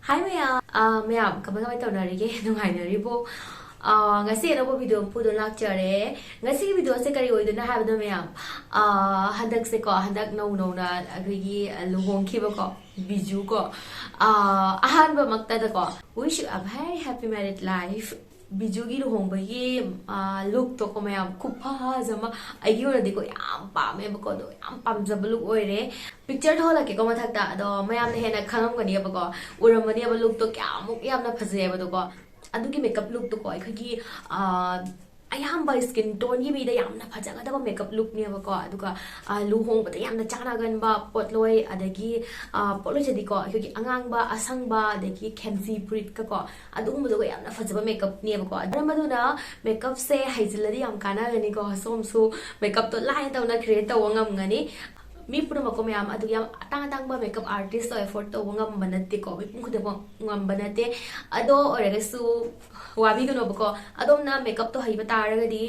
Hi maya, maya, kapan kamay taon na rin nung hay na rin po. Ngasi ano po video po doon lecture ngasi video se kari oy doon na have do maya. Handak se ko handak no na agrigi luhongki ba ko biju ko. Ahan ba magtada ko. Wish you a very happy married life. Biju gi luhongba gi look to ko maya kupa zama ayi ora diko yam pa me ba ko do yam pam jab look oy re picture thola ke ko mathak ta do mayam ne hena khangam gani ba ko uramani ba look to kyamuk yamna phajai ba do ko adugi makeup look to ko akhagi ayamba skin tone gi bida yamna phajaga da makeup look ne ba ko aduga luhong ba yamna chana gan ba potloi adagi potloi jadi ko akhagi angang ba asang ba adagi kenzi prit ka ko adugum do yamna phajaba makeup ne ba ko adramadu makeup se haijiladi yam kana gani ko som su makeup to lai ta na create ta wangam gani mi pura mako mayam adu yam atang ba makeup artist to effort to ngam banate ko mi pung khudabo ngam banate ado orega su wabi gano bako adom na makeup to haiba taraga di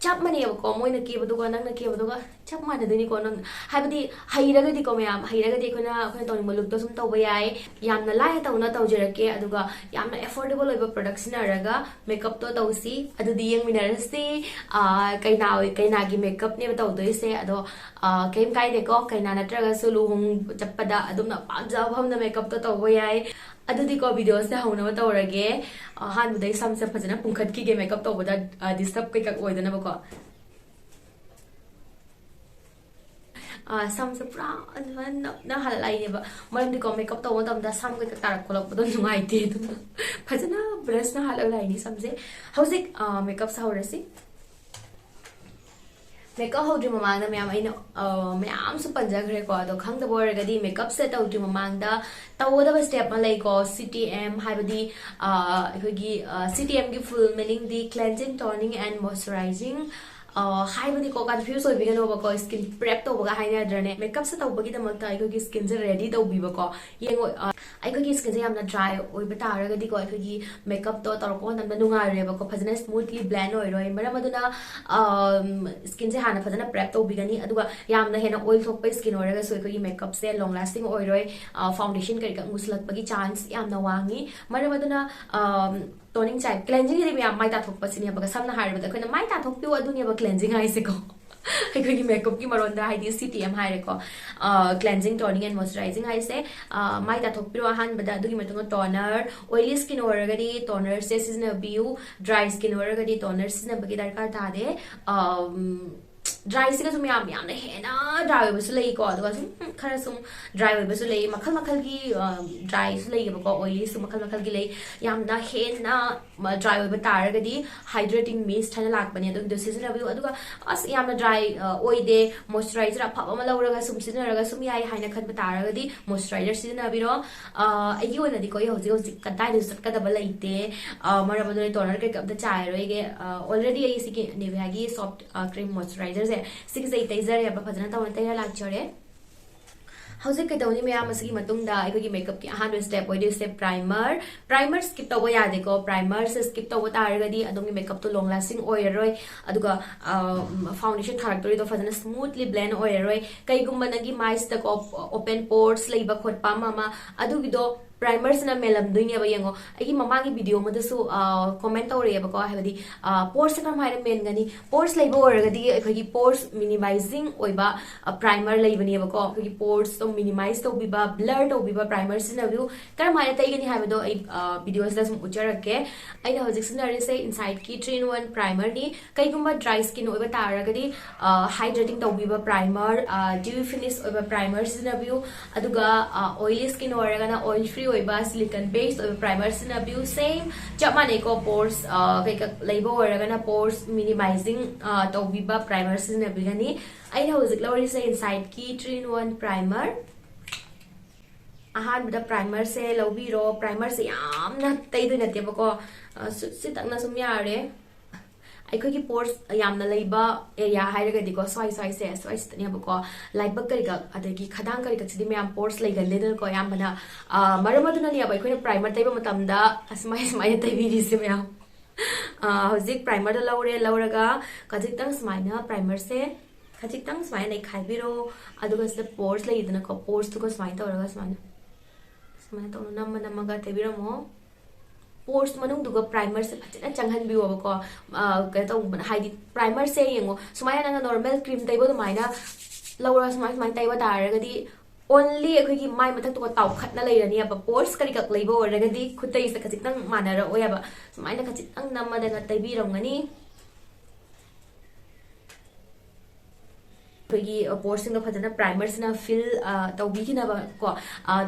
chap mani bako moi na ke badu ko nang na ke badu ko chap ma dani ko nang haibadi hairaga di ko mayam hairaga di ko na toni muluk to sum to bayai yamna lai ta una to jerake aduga yamna affordable oiba production araga makeup to tausi adu di yang minarasi kaina gi makeup ne to do ise ado kaim kai de ko kaina natraga su luhong chappada adumna pamja bhamna makeup to bayai adudi ko video se hauna ba tawrage han budai sam se phajana pungkhat ki ge makeup to boda disturb kai kak oidana ba ko sam se pra na halai ne ba maram di ko makeup to modam da sam kai kak tarak kolok bodo nungai te dum phajana brush na halai ni sam se hauzik makeup sa horasi makeup ho dream mamang na mayam su panjagre ko ado khang da boragadi makeup set out dream mamang da tawda ba step ma lai ko CTM haibadi CTM gi full meaning the cleansing toning and moisturizing haibadi ko confuse oi bigano ba ko skin prep to ba haina drane makeup set out bagi da makta ai skin je ready to bi ba ko yengo ai skin je yamna dry oi ba taragadi ko ai makeup to tor ko nan nunga re ba ko phajana smoothly blend oi roi mara maduna skin je hana phajana prep to bigani aduga yamna hena oil thok pa skin oraga so ai makeup se long lasting oi roi foundation kari ka muslak bagi chance yamna wangi mara maduna toning chai cleansing ri ya mai ta thok pa sini ba samna har ba da mai ta thok pi adu ne ba cleansing hai se ko ai makeup ki maron da hai di CTM hai re ko cleansing toning and moisturizing hai se mai ta thok pi ro han ba da adu ki matung toner oily skin oraga di toner se season view dry skin oraga di toner season bagi darkar ta de dry skin sum yam ne hena dry ba su lei ko adu sum khara sum dry ba su lei makhal gi dry su lei ba ko oily sum makhal gi lei yam na hena dry ba taraga di hydrating mist hana lak bani adu season view adu as yam na dry oi de moisturizer apha ma lauraga sum season raga sum yai haina khan ba taraga di moisturizer season abiro ai gi ona di ko hoji kadai de sat kada ba leite mara ba doi toner ke kap da chai roi ge already ai siki Nivea gi soft cream moisturizer se six eight taser ya ba phajana ta ta lak chore hauzik ke dawni me am asigi matung da ai gi makeup ki ahan step oi step primer skip to ya de ko primer se skip to ta ra di adong makeup to long lasting oi roi aduga foundation tharak tori to phajana smoothly blend oi roi kai gumba nagi mais ta ko open pores leiba khot pa mama adu gi do primer sina melam duine ba yengo ai mamangi video ma dasu comment ore ba ko habadi pores ka mai men gani pores leiba oraga di ai pores minimizing oiba primer leibani ba ko ai pores to minimize to biba blur to biba primer sina view kar mai tai gani habado ai videos da sum ujarake ai na hojik sina re say inside ki 3-in-1 primer ni kai gumba dry skin oiba taraga di hydrating to biba primer dewy finish oiba primer sina view aduga oily skin oraga na oil free oiba silicone based oiba primer sina view same chapmane ko pores kai ka leiba oraga na pores minimizing to biba primer sina bigani ai na hojik lawri say inside ki 3-in-1 primer ahan bida primer se lobiro primer se yamna tai du nate ba ko sit takna sum yare ai ki pores yamna leiba area hairaga diko swai se ne ba ko laiba kari ga adagi khadang kari ka chidi me am pores leiga leden ko yam bana maramaduna ne ba ko primer taiba matam da asmai tai bi ri se me am hojik primer da lauraga kajik tang smaina primer se kajik tang smaina nei khai biro aduga se pores leidana ko pores to ko smaina tawraga smaina Sumana tawna namma namaga taibiramo. Pores manungduga primer se phajana changhanbiyo ko ka tawbana haidi primer se yengo sumaya nanga normal cream taibo maina laura sumai taiba taragadi only akhoi mai mathak to taw khatna leirani aba pores kari kak leibo oragadi khutai se khachitang manara oyaba sumaina khachitang namma dana taibirongani ꯑꯩꯈꯣꯏꯒꯤ ꯄꯣꯔꯁꯤꯡꯗꯣ ꯐꯖꯅ ꯄ꯭ꯔꯥꯏꯃꯔꯁꯤꯅ feel ꯇꯧꯕꯤꯈꯤꯅꯕ ꯀꯣ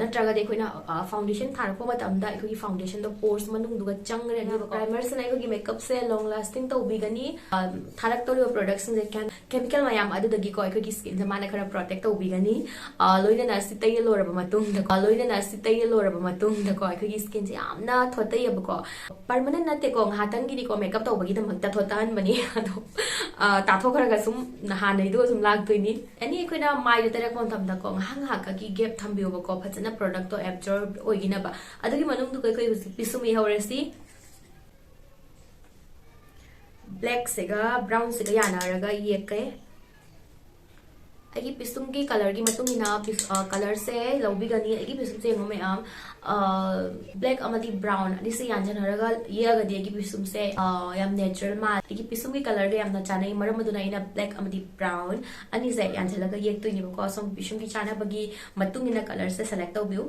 ꯅꯠꯇ꯭ꯔꯒꯗꯤ ꯑꯩꯈꯣꯏꯅ foundation ꯊꯥꯔꯛꯄ ꯃꯇꯝꯗ ꯑꯩꯈꯣꯏꯒꯤ ꯐꯥꯎꯟꯗꯦꯁꯟꯗꯣ pores ꯃꯅꯨꯡꯗꯨꯒ ꯆꯪꯒꯔꯅꯤꯕ ꯄ꯭ꯔꯥꯏꯃꯔꯁꯤꯅ ꯑꯩꯈꯣꯏꯒꯤ ꯃꯦꯀꯞꯁꯦ long lasting ꯇꯧꯕꯤꯒꯅꯤ ꯊꯥꯔꯛꯇꯧꯔꯤꯕ ꯄ꯭ꯔꯣꯗꯛꯁꯤꯡꯁꯦ ꯀꯦꯃꯤꯀꯦꯜ ꯃꯌꯥꯝ ꯑꯗꯨꯗꯒꯤꯀꯣ ꯑꯩꯈꯣꯏꯒꯤ ꯁ꯭ꯀꯤꯟꯁꯦ ꯃꯥꯅ ꯈꯔ ꯄ꯭ꯔꯣꯇꯦꯛ ꯇꯧꯕꯤꯒꯅꯤ ꯂꯣꯏꯅꯅ ꯁꯤ ꯇꯩꯔ ꯂꯣꯏꯔꯕ ꯃꯇꯨꯡꯗꯀꯣ ꯑꯩꯈꯣꯏꯒꯤ ꯁ꯭ꯀꯤꯟꯁꯦ ꯌꯥꯝꯅ ꯊꯣꯠꯇꯩꯌꯦꯕꯀꯣ ꯄꯔꯃꯅꯦꯟ ꯅꯠꯇꯦꯀꯣ ꯉꯥꯏꯍꯥꯛꯇꯪꯒꯤꯗꯤꯀꯣ ꯃꯦꯀꯞ ꯇꯧꯕꯒꯤꯗꯃꯛꯇ ꯊꯣꯠꯇꯍꯟꯕꯅꯤ ꯑꯗꯣ ꯇꯥꯊꯣꯛꯈ꯭ꯔꯒ ꯁꯨꯝ ꯍꯥꯟꯅꯩꯗꯨꯒ ꯁꯨꯝ ꯂꯥꯛꯇꯣꯏꯅꯤ ꯑꯦꯅꯤ ꯑꯩꯈꯣꯏꯅ ꯃꯥꯏꯗ ꯇꯩꯔꯛꯄ ꯃꯇꯝꯗꯀꯣ ꯉꯥꯏꯍꯥꯛꯀꯤ ꯒꯦꯞ ꯊꯝꯕꯤꯌꯣꯕꯀꯣ ꯐꯖꯅ ꯄ꯭ꯔꯣꯗꯛꯇꯣ ꯑꯦꯕꯖꯣꯔꯕ ꯑꯣꯏꯒꯤꯅꯕ ꯑꯗꯨꯒꯤ ꯃꯅꯨꯡꯗꯨꯒ ꯑꯩꯈꯣꯏ ꯍꯧꯖꯤꯛ ꯄꯤꯁꯨꯝ ꯏꯍꯧꯔꯁꯤ ꯕ꯭ꯂꯦꯛꯁꯤꯒ ꯕ꯭ꯔꯥꯎꯟꯁꯤꯒ ꯌꯥꯅꯔꯒ ꯌꯦꯛꯀꯦ ꯑꯩꯒꯤ ꯄꯤꯁꯨꯝꯒꯤ ꯀꯂꯔꯒꯤ ꯃꯇꯨꯡꯏꯟꯅ ꯀꯂꯔꯁꯦ ꯂꯧꯕꯤꯒꯅꯤ ꯑꯩꯒꯤ ꯄꯤꯁꯨꯝꯁꯦ ꯌꯦꯡꯉꯣ ꯃꯌꯥꯝ ꯕ꯭ꯂꯦꯛ ꯑꯃꯗꯤ ꯕ꯭ꯔꯥꯎꯟ ꯑꯅꯤꯁꯦ ꯌꯥꯟꯖꯟꯅꯔꯒ ꯌꯦꯛꯑꯒꯗꯤ ꯑꯩꯒꯤ ꯄꯤꯁꯨꯝꯁꯦ ꯌꯥꯝ ꯅꯦꯆꯔꯦꯜ ꯃꯥꯜꯂꯦ ꯑꯩꯒꯤ ꯄꯤꯁꯨꯝꯒꯤ ꯀꯂꯔꯒ ꯌꯥꯝꯅ ꯆꯥꯟꯅꯩ ꯃꯔꯝ ꯑꯗꯨꯅ ꯑꯩꯅ ꯕ꯭ꯂꯦꯛ ꯑꯃꯗꯤ ꯕ꯭ꯔꯥꯎꯟ ꯑꯅꯤꯁꯦ ꯌꯥꯟꯁꯤꯜꯂꯒ ꯌꯦꯛꯇꯣꯏꯅꯦꯕꯀꯣ ꯁꯨꯝ ꯄꯤꯁꯨꯝꯒꯤ ꯆꯥꯟꯅꯕꯒꯤ ꯃꯇꯨꯡꯏꯟꯅ ꯀꯂꯔꯁꯦ ꯁꯦꯂꯦꯛ ꯇꯧꯕꯤꯌꯨ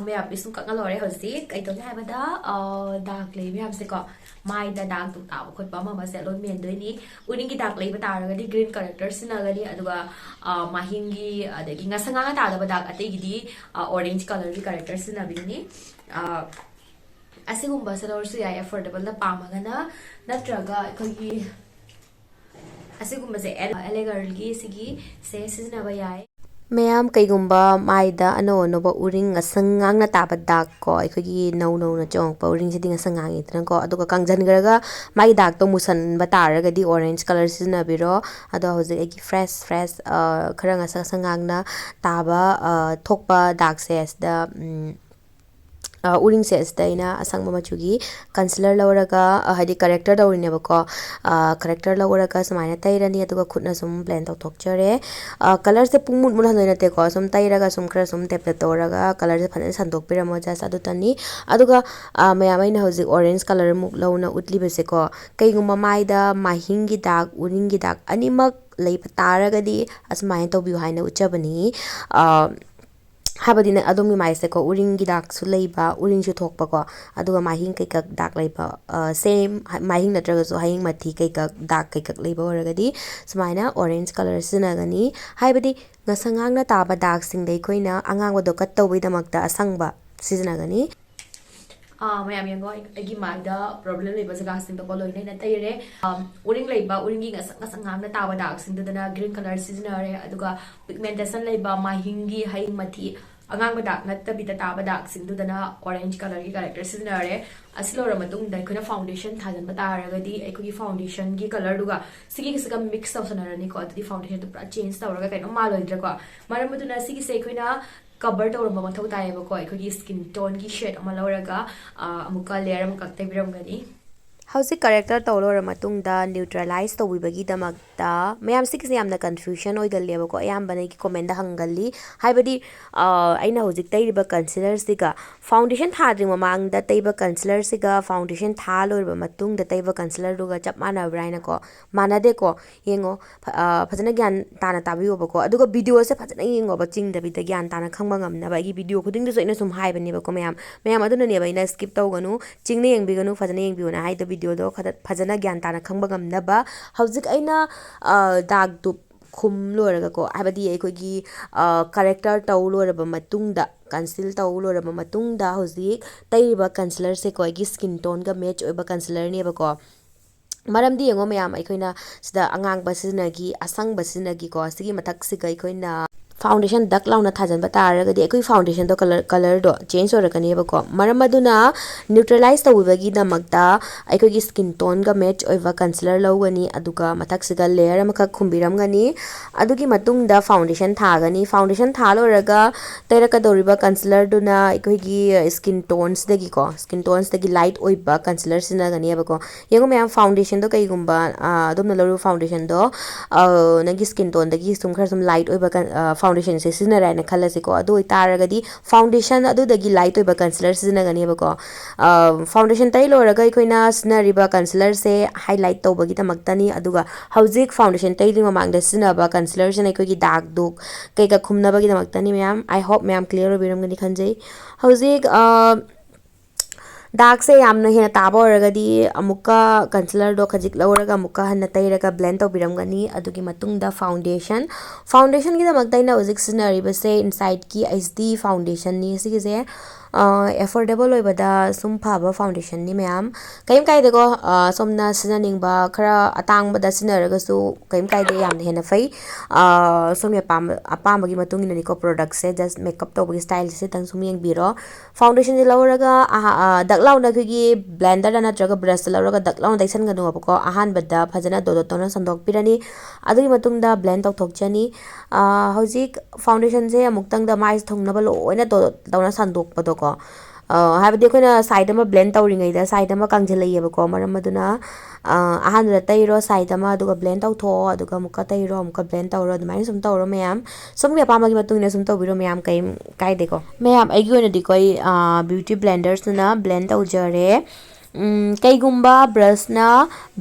ꯃꯌꯥꯝ ꯄꯤꯁꯨꯝ ꯀꯛꯅ ꯂꯣꯏꯔꯦ ꯍꯧꯖꯤꯛ ꯀꯩꯗꯧꯒꯦ ꯍꯥꯏꯕꯗ ꯗꯥꯛ ꯂꯩꯕ ꯃꯌꯥꯝꯁꯦꯀꯣ ꯃꯥꯏꯗ ꯗꯥꯛ ꯇꯨꯛ ꯇꯥꯕ ꯈꯣꯠꯄ ꯑꯃꯁꯦ ꯂꯣꯏ ꯃꯦꯟꯗꯣꯏꯅꯤ ꯎꯔꯤꯡꯒꯤ ꯗꯥꯛ ꯂꯩꯕ ꯇꯥꯔꯒꯗꯤ ꯒ꯭ꯔꯤꯟ ꯀꯔꯦꯛꯇꯔ ꯁꯤꯖꯤꯟꯅꯒꯅꯤ ꯑꯗꯨꯒ ꯃꯍꯤꯡꯒꯤ ꯑꯗꯒꯤ ꯉꯁꯪ ꯉꯥꯡꯅ ꯇꯥꯗꯕ ꯗꯥꯛ ꯑꯇꯩꯒꯤꯗꯤ ꯑꯣꯔꯦꯟꯖ ꯀꯂꯔꯒꯤ ꯀꯔꯦꯛꯇꯔ ꯁꯤꯖꯤꯟꯅꯕꯤꯒꯅꯤ ꯑꯁꯤꯒꯨꯝꯕꯁꯦ ꯂꯧꯔꯁꯨ ꯌꯥꯏ ꯑꯦꯐꯣꯔꯗꯦꯕꯜꯗ ꯄꯥꯝꯃꯒꯅ ꯅꯠꯇ꯭ꯔꯒ ꯑꯩꯈꯣꯏꯒꯤ ꯑꯁꯤꯒꯨꯝꯕꯁꯦ ꯑꯦꯂꯦꯒꯔꯒꯤ ꯁꯤꯒꯤꯁꯦ ꯁꯤꯖꯤꯟꯅꯕ ꯌꯥꯏ ꯃꯌꯥꯝ ꯀꯩꯒꯨꯝꯕ ꯃꯥꯏꯗ ꯑꯅꯧ ꯑꯅꯧꯕ ꯎꯔꯤꯡ ꯉꯁꯪ ꯉꯥꯡꯅ ꯇꯥꯕ ꯗꯥꯛ ꯀꯣ ꯑꯩꯈꯣꯏꯒꯤ ꯅꯧꯅ ꯆꯣꯡꯉꯛꯄ ꯎꯔꯤꯡꯁꯤꯗꯤ ꯉꯁꯪ ꯉꯥꯡꯉꯤꯗꯅꯀꯣ ꯑꯗꯨꯒ ꯀꯪꯁꯤꯟꯈ꯭ꯔꯒ ꯃꯥꯒꯤ ꯗꯥꯛꯇꯣ ꯃꯨꯁꯟꯕ ꯇꯥꯔꯒꯗꯤ ꯑꯣꯔꯦꯟꯖ ꯀꯂꯔ ꯁꯤꯖꯤꯟꯅꯕꯤꯔꯣ ꯑꯗꯣ ꯍꯧꯖꯤꯛ ꯑꯩꯒꯤ ꯐ꯭ꯔꯦꯁ ꯈꯔ ꯉꯁꯪ ꯉꯥꯡꯅ ꯇꯥꯕ ꯊꯣꯛꯄ ꯗꯥꯛꯁꯦ ꯑꯁꯤꯗ ꯎꯔꯤꯡꯁꯦ ꯑꯁꯤꯗ ꯑꯩꯅ ꯑꯁꯪꯕ ꯃꯆꯨꯒꯤ ꯀꯟꯁꯤꯂꯔ ꯂꯧꯔꯒ ꯍꯥꯏꯗꯤ ꯀꯔꯦꯛꯇꯔ ꯇꯧꯔꯤꯅꯦꯕꯀꯣ ꯀꯔꯦꯛꯇꯔ ꯂꯧꯔꯒ ꯁꯨꯃꯥꯏꯅ ꯇꯩꯔꯅꯤ ꯑꯗꯨꯒ ꯈꯨꯠꯅ ꯁꯨꯝ ꯕ꯭ꯂꯦꯟ ꯇꯧꯊꯣꯛꯆꯔꯦ ꯀꯂꯔꯁꯦ ꯄꯨꯡꯃꯨꯠ ꯃꯨꯠꯍꯟꯗꯣꯏ ꯅꯠꯇꯦꯀꯣ ꯁꯨꯝ ꯇꯩꯔꯒ ꯁꯨꯝ ꯈꯔ ꯁꯨꯝ ꯇꯦꯞ ꯇꯧꯔꯒ ꯀꯂꯔꯁꯦ ꯐꯖꯅ ꯁꯟꯗꯣꯛꯄꯤꯔꯝꯃꯣ ꯖꯁ ꯑꯗꯨꯇꯅꯤ ꯑꯗꯨꯒ ꯃꯌꯥꯝ ꯑꯩꯅ ꯍꯧꯖꯤꯛ ꯑꯣꯔꯦꯟꯖ ꯀꯂꯔꯃꯨꯛ ꯂꯧꯅ ꯎꯠꯂꯤꯕꯁꯦꯀꯣ ꯀꯩꯒꯨꯝꯕ ꯃꯥꯏꯗ ꯃꯥꯏꯍꯤꯡꯒꯤ ꯗꯥꯛ ꯎꯔꯤꯡꯒꯤ ꯗꯥꯛ ꯑꯅꯤꯃꯛ ꯂꯩꯕ ꯇꯥꯔꯒꯗꯤ ꯑꯁꯨꯃꯥꯏꯅ ꯇꯧꯕꯤꯌꯨ ꯍꯥꯏꯅ ꯎꯠꯆꯕꯅꯤ ꯍꯥꯏꯕꯗꯤ ꯑꯗꯣꯝꯒꯤ ꯃꯥꯏꯁꯦꯀꯣ ꯎꯔꯤꯡꯒꯤ ꯗꯥꯛꯁꯨ ꯂꯩꯕ ꯎꯔꯤꯡꯁꯨ ꯊꯣꯛꯄꯀꯣ ꯑꯗꯨꯒ ꯃꯥꯏꯍꯤꯡ ꯀꯩꯀꯛ ꯗꯥꯛ ꯂꯩꯕ ꯁꯦꯝ ꯃꯥꯏꯍꯤꯡ ꯅꯠꯇ꯭ꯔꯒꯁꯨ ꯍꯌꯤꯡ ꯃꯊꯤ ꯀꯩꯀꯛ ꯗꯥꯛ ꯀꯩꯀꯛ ꯂꯩꯕ ꯑꯣꯏꯔꯒꯗꯤ ꯁꯨꯃꯥꯏꯅ ꯑꯣꯔꯦꯟꯖ ꯀꯂꯔ ꯁꯤꯖꯤꯟꯅꯒꯅꯤ ꯍꯥꯏꯕꯗꯤ ꯉꯁꯪ ꯉꯥꯡꯅ ꯇꯥꯕ ꯗꯥꯛꯁꯤꯡꯗ ꯑꯩꯈꯣꯏꯅ ꯑꯉꯥꯡꯕꯗꯣ ꯀꯠ ꯇꯧꯕꯒꯤꯗꯃꯛꯇ ꯑꯁꯪꯕ ꯁꯤꯖꯤꯟꯅꯒꯅꯤ ꯃꯌꯥꯝ ꯌꯦꯡꯉꯣ ꯑꯩꯒꯤ ꯃꯥꯏꯗ ꯄ꯭ꯔꯣꯕ꯭ꯂꯦꯝ ꯂꯩꯕ ꯖꯒꯥꯁꯤꯡꯗꯀꯣ ꯂꯣꯏꯅ ꯑꯩꯅ ꯇꯩꯔꯦ ꯎꯔꯤꯡ ꯂꯩꯕ ꯎꯔꯤꯡꯒꯤ ꯉꯁꯪ ꯉꯥꯡꯅ ꯇꯥꯕ ꯗꯥꯛꯁꯤꯡꯗꯨꯗꯅ ꯒ꯭ꯔꯤꯟ ꯀꯂꯔ ꯁꯤꯖꯤꯟꯅꯔꯦ ꯑꯗꯨꯒ ꯄꯤꯒꯃꯦꯟꯇꯦꯁꯟ ꯂꯩꯕ ꯃꯥꯏꯍꯤꯡꯒꯤ ꯍꯌꯤꯡ ꯃꯊꯤ ꯑꯉꯥꯡꯕ ꯗꯥꯛ ꯅꯠꯇꯕꯤꯗ ꯇꯥꯕ ꯗꯥꯛꯁꯤꯡꯗꯨꯗꯅ ꯑꯣꯔꯦꯟꯖ ꯀꯂꯔꯒꯤ ꯀꯔꯦꯛꯇꯔ ꯁꯤꯖꯤꯟꯅꯔꯦ ꯑꯁꯤ ꯂꯣꯏꯔ ꯃꯇꯨꯡꯗ ꯑꯩꯈꯣꯏꯅ ꯐꯥꯎꯟꯗꯦꯁꯟ ꯊꯥꯖꯤꯟꯕ ꯇꯥꯔꯒꯗꯤ ꯑꯩꯈꯣꯏꯒꯤ ꯐꯥꯎꯟꯗꯦꯁꯟꯒꯤ ꯀꯂꯔꯗꯨꯒ ꯁꯤꯒꯤꯁꯤꯒ ꯃꯤꯛꯁ ꯇꯧꯁꯟꯅꯔꯅꯤꯀꯣ ꯑꯗꯨꯗꯤ ꯐꯥꯎꯟꯗꯦꯁꯟꯗꯨ ꯄꯨꯔꯥ ꯆꯦꯟꯖ ꯇꯧꯔꯒ ꯀꯩꯅꯣ ꯃꯥꯜꯂꯣꯏꯗ꯭ꯔꯥꯀꯣ ꯃꯔꯝ ꯑꯗꯨꯅ ꯁꯤꯒꯤꯁꯦ ꯑꯩꯈꯣꯏꯅ ꯀꯕꯔ ꯇꯧꯔꯝꯕ ꯃꯊꯧ ꯇꯥꯏꯌꯦꯕꯀꯣ ꯑꯩꯈꯣꯏꯒꯤ ꯁ꯭ꯀꯤꯟ ꯇꯣꯟꯒꯤ ꯁꯦꯠ ꯑꯃ ꯂꯧꯔꯒ ꯑꯃꯨꯛꯀ ꯂꯦꯌꯔ ꯑꯃꯈꯛ ꯇꯩꯕꯤꯔꯝꯒꯅꯤ How's character tolo matungda neutralize to wibagidamagta mayam sikisi yamna confusion oidaleba ko ayambana ki comment da hangali haibadi aina hojik taiba concealer siga foundation thadri mamangda taiba concealer siga foundation thalorba matungda taiba concealer duga chap mana braina ko manade ko yengo phajana gyan tana tabiyo ko aduga video se phajana yengo ba chingda bi da gyan tana khangba ngamna ba gi video khuding du so ina sum haibani ba ko mayam aduna ne ba ina skip tawganu chingna yengbi ganu phajana yengbi na haida video do phajana gyan tana khangba ngamnaba hauzik aina dag du khum loraga ko habadi eikogi character taw loraba matungda conceal taw loraba matungda hauzik taiba concealer se ko gi skin tone ga match oiba concealer ne ba ko maramdi yengo mayam aikoina sida angang basinagi asang basinagi ko sigi mathak siga aikoina foundation dak launa thajan bataragadi ekoi foundation do color do change orakani bako maramaduna neutralize tawibagi damakta ekoi skin tone ga match oiva concealer lawgani aduga mathak siga layer amaka khumbiramgani adugi matungda foundation thagani foundation thaloraga teraka doriba concealer duna ekoi skin tones dagi ko skin tones dagi light oiba concealer sinagani bako yengo me foundation do kai gumba adum laru foundation do nagi skin tone dagi sum khar sum light oiba foundation se sinara na khala se ko adu itaragadi foundation adu dagi light oiba concealer sinagani bako foundation tai loraga ikoina sinariba concealer se highlight tawbagi tamaktani aduga hauzik foundation tai ring mamangda sinaba concealer se nai gi dark duk kai ka khumnabagi tamaktani ma'am I hope ma'am clear obiramgani khanjai hauzik dark se yamna hena taba oragadi amuka concealer do khajik lawraga amuka hanna tairaga blend tobiramgani adugi matungda foundation gi damakta ina hojik sinari base inside ki HD foundation ni sigise affordable oibada sum phaba foundation ni ma'am kaim kaide ko somna sinaningba khara atangba sinaraga su kaim kaide yamna hena fai somya apambagi matungina ni ko product se just makeup tobagi style se tang sum yengbiro foundation ji lawraga launa gi blender na traga brush lauraga dak launa daisan ganu abko ahan bada phajana do tona sandok pirani adugi matungda blend thokchani hojik foundation se amuktang da mai thongnaba loina do tona sandok pado ko habadi koina side ma blend tawringai da side ma kangjhelai abko maram maduna ahan da tairo side ma aduga blend tawtho aduga mukka tairo mukka blend tawro adumai sum tawro mayam somya pamagi matungina sum tawbiro mayam kai deko mayam aigi oina dikoi beauty blenders na blend tawjare kaigumba brush na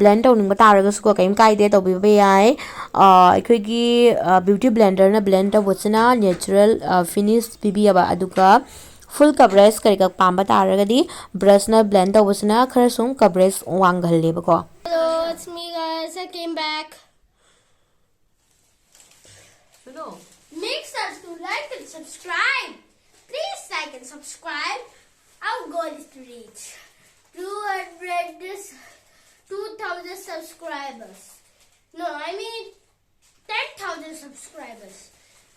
blend tawning bataraga su ko kaim kaide tawbiba yai aikoigi beauty blender na blend tawbosina natural finish pibiyaba aduga full coverage karika pamba taragadi brush na blend tawbosina khara sum coverage wanghalle bako. Hello, it's me guys. I came back. Make sure to like and subscribe. Please like and subscribe. Our goal is to reach 2,000 subscribers. No, I mean 10,000 subscribers.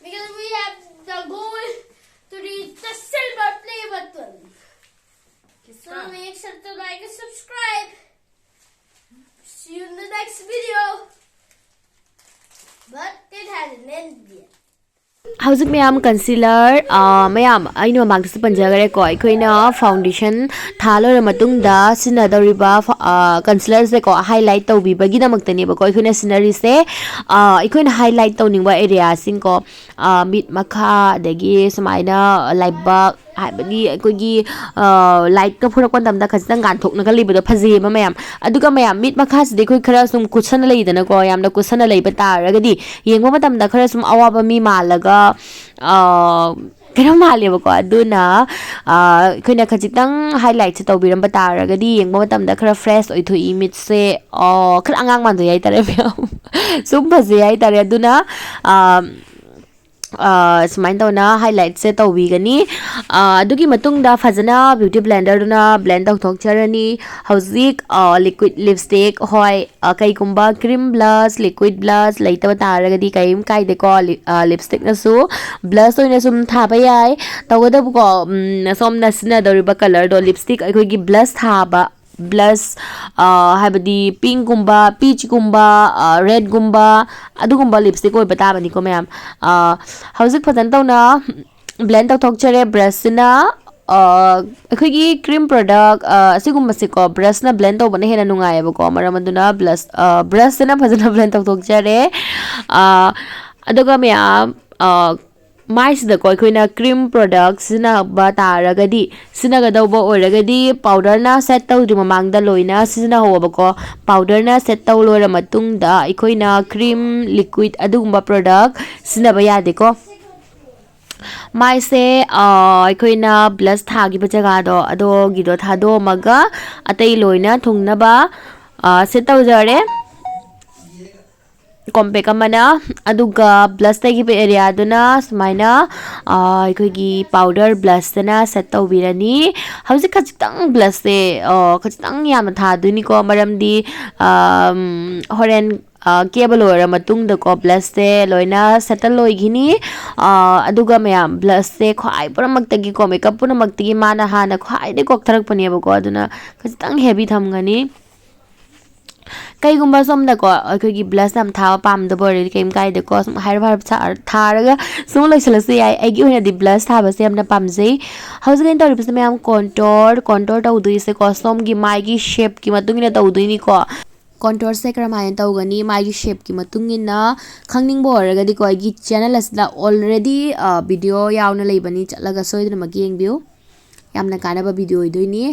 Because we have the goal to reach the silver play button. So make sure to like and subscribe. See you in the next video. But it hasn't ended yet. hauzik mayam concealer mayam aino mang su panjagare ko aikoina foundation thalora matungda sinadoriba concealer se ko highlight tawbi bagi damaktani ba ko aikoina scenery se aikoina highlight tawningba area sing ko mid makha dagi samaina laiba habadi aikogi light ka phurak pandamda khajang gan thokna ga libado phaje ma mayam aduga mayam mid makha se koi khara sum kusana leidana ko yamna kusana leiba taragadi yengba matamda khara sum awaba mi malaga kaya maleba ko aduna kuna khajitang highlight se tawbiram bataragadi yengba matamda khara fresh oithui image se khara angang man do yai tare sum phaje yai tare aduna smain tawna highlight se tawbigani adugi matungda fajana beauty blender duna blend tawthokcharani hauzik liquid lipstick hoi kaikumba cream blush liquid blush leitaba taragadi kaim kaide ko lipstick na su blush oina sum thaba yai tawgadabu ko somna sina doriba color do lipstick aikogi blush thaba blush habadi pink gumba peach gumba red gumba adugumba lipstick oi batabani ko mayam hauzik phajan tawna blend tawthokchare brush na ꯑꯩꯈꯣꯏꯒꯤ cream product ꯑꯁꯤꯒꯨꯝꯕꯁꯦꯀꯣ ꯕ꯭ꯔꯁꯅ blend ꯇꯧꯕꯅ ꯍꯦꯟꯅ ꯅꯨꯡꯉꯥꯏꯌꯦꯕꯀꯣ ꯃꯔꯝ ꯑꯗꯨꯅ ꯕ꯭ꯔꯁꯁꯤꯅ ꯐꯖꯅ blend ꯇꯧꯊꯣꯛꯆꯔꯦ ꯑꯗꯨꯒ ꯃꯌꯥꯝ ꯃꯥꯏꯁꯤꯗꯀꯣ ꯑꯩꯈꯣꯏꯅ cream product ꯁꯤꯖꯤꯟꯅꯕ ꯇꯥꯔꯒꯗꯤ ꯁꯤꯖꯤꯟꯅꯒꯗꯧꯕ ꯑꯣꯏꯔꯒꯗꯤ ꯄꯥꯎꯗꯔꯅ ꯁꯦꯠ ꯇꯧꯗ꯭ꯔꯤ ꯃꯃꯥꯡꯗ ꯂꯣꯏꯅ ꯁꯤꯖꯤꯟꯅꯍꯧꯋꯕꯀꯣ ꯄꯥꯎꯗꯔꯅ ꯁꯦꯠ ꯇꯧ ꯂꯣꯏꯔ ꯃꯇꯨꯡꯗ ꯑꯩꯈꯣꯏꯅ ꯀ꯭ꯔꯤꯝ ꯂꯤꯀ꯭ꯋꯤꯠ ꯑꯗꯨꯒꯨꯝꯕ ꯄ꯭ꯔꯣꯗꯛ ꯁꯤꯖꯤꯟꯅꯕ ꯌꯥꯗꯦꯀꯣ ꯃꯥꯏꯁꯦ ꯑꯩꯈꯣꯏꯅ ꯕ꯭ꯂꯁ ꯊꯥꯈꯤꯕ ꯖꯒꯥꯗꯣ ꯑꯗꯨꯒꯤꯗꯣ ꯊꯥꯗꯣꯛꯑꯝꯃꯒ ꯑꯇꯩ ꯂꯣꯏꯅ ꯊꯨꯡꯅꯕ ꯁꯦꯠ ꯇꯧꯖꯔꯦ ꯀꯣꯝꯄꯦꯛ ꯑꯃꯅ ꯑꯗꯨꯒ ꯕ꯭ꯂꯁ ꯇꯩꯈꯤꯕ ꯑꯦꯔꯤꯌꯥꯗꯨꯅ ꯁꯨꯃꯥꯏꯅ ꯑꯩꯈꯣꯏꯒꯤ ꯄꯥꯎꯗꯔ ꯕ꯭ꯂꯁꯇꯅ ꯁꯦꯠ ꯇꯧꯕꯤꯔꯅꯤ ꯍꯧꯖꯤꯛ ꯈꯖꯤꯛꯇꯪ ꯕ꯭ꯂꯁꯁꯦ ꯈꯖꯤꯛꯇꯪ ꯌꯥꯝꯅ ꯊꯥꯗꯣꯏꯅꯤꯀꯣ ꯃꯔꯝꯗꯤ ꯍꯣꯔꯦꯟ ꯀꯦꯕ ꯂꯣꯏꯔ ꯃꯇꯨꯡꯗꯀꯣ ꯕ꯭ꯂꯁꯁꯦ ꯂꯣꯏꯅ ꯁꯦꯇꯜ ꯑꯣꯏꯈꯤꯅꯤ ꯑꯗꯨꯒ ꯃꯌꯥꯝ ꯕ꯭ꯂꯁꯁꯦ ꯈ꯭ꯋꯥꯏ ꯄꯨꯝꯅꯃꯛꯇꯒꯤꯀꯣ ꯃꯦꯀꯞ ꯄꯨꯝꯅꯃꯛꯇꯒꯤ ꯃꯥꯅ ꯍꯥꯟꯅ ꯈ꯭ꯋꯥꯏꯗꯒꯤ ꯀꯣꯛꯊꯔꯛꯄꯅꯦꯕꯀꯣ ꯑꯗꯨꯅ ꯈꯖꯤꯛꯇꯪ ꯍꯦꯚꯤ ꯊꯝꯒꯅꯤ ꯀꯩꯒꯨꯝꯕ ꯁꯣꯝꯗꯀꯣ ꯑꯩꯈꯣꯏꯒꯤ ꯕ꯭ꯂꯁ ꯌꯥꯝ ꯊꯥꯕ ꯄꯥꯝꯗꯕ ꯑꯣꯏꯔꯗꯤ ꯀꯩꯝ ꯀꯥꯏꯗꯦꯀꯣ ꯁꯨꯝ ꯍꯥꯏꯔꯞ ꯊꯥꯔꯒ ꯁꯨꯝ ꯂꯣꯏꯁꯤꯜꯂꯁꯨ ꯌꯥꯏ ꯑꯩꯒꯤ ꯑꯣꯏꯅꯗꯤ ꯕ꯭ꯂꯁ ꯊꯥꯕꯁꯦ ꯌꯥꯝꯅ ꯄꯥꯝꯖꯩ ꯍꯧꯖꯤꯛ ꯑꯩꯅ ꯇꯧꯔꯤꯕꯁꯦ ꯃꯌꯥꯝ ꯀꯣꯟꯇꯣꯔ ꯇꯧꯗꯣꯏꯁꯦꯀꯣ ꯁꯣꯝꯒꯤ ꯃꯥꯏꯒꯤ ꯁꯦꯞꯀꯤ ꯃꯇꯨꯡ ꯏꯟꯅ ꯇꯧꯗꯣꯏꯅꯤꯀꯣ ꯀꯣꯟꯇꯣꯔꯁꯦ ꯀꯔꯝꯍꯥꯏꯅ ꯇꯧꯒꯅꯤ ꯃꯥꯒꯤ ꯁꯦꯞꯀꯤ ꯃꯇꯨꯡ ꯏꯟꯅ ꯈꯪꯅꯤꯡꯕ ꯑꯣꯏꯔꯒꯗꯤꯀꯣ ꯑꯩꯒꯤ ꯆꯦꯅꯦꯜ ꯑꯁꯤꯗ ꯑꯣꯜꯔꯦꯗꯤ ꯚꯤꯗꯤꯑꯣ ꯌꯥꯎꯅ ꯂꯩꯕꯅꯤ ꯆꯠꯂꯒ ꯁꯣꯏꯗꯅꯃꯛ ꯌꯦꯡꯕꯤꯌꯨ ꯌꯥꯝꯅ ꯀꯥꯟꯅꯕ ꯚꯤꯗꯤꯑꯣ ꯑꯣꯏꯗꯣꯏꯅꯤ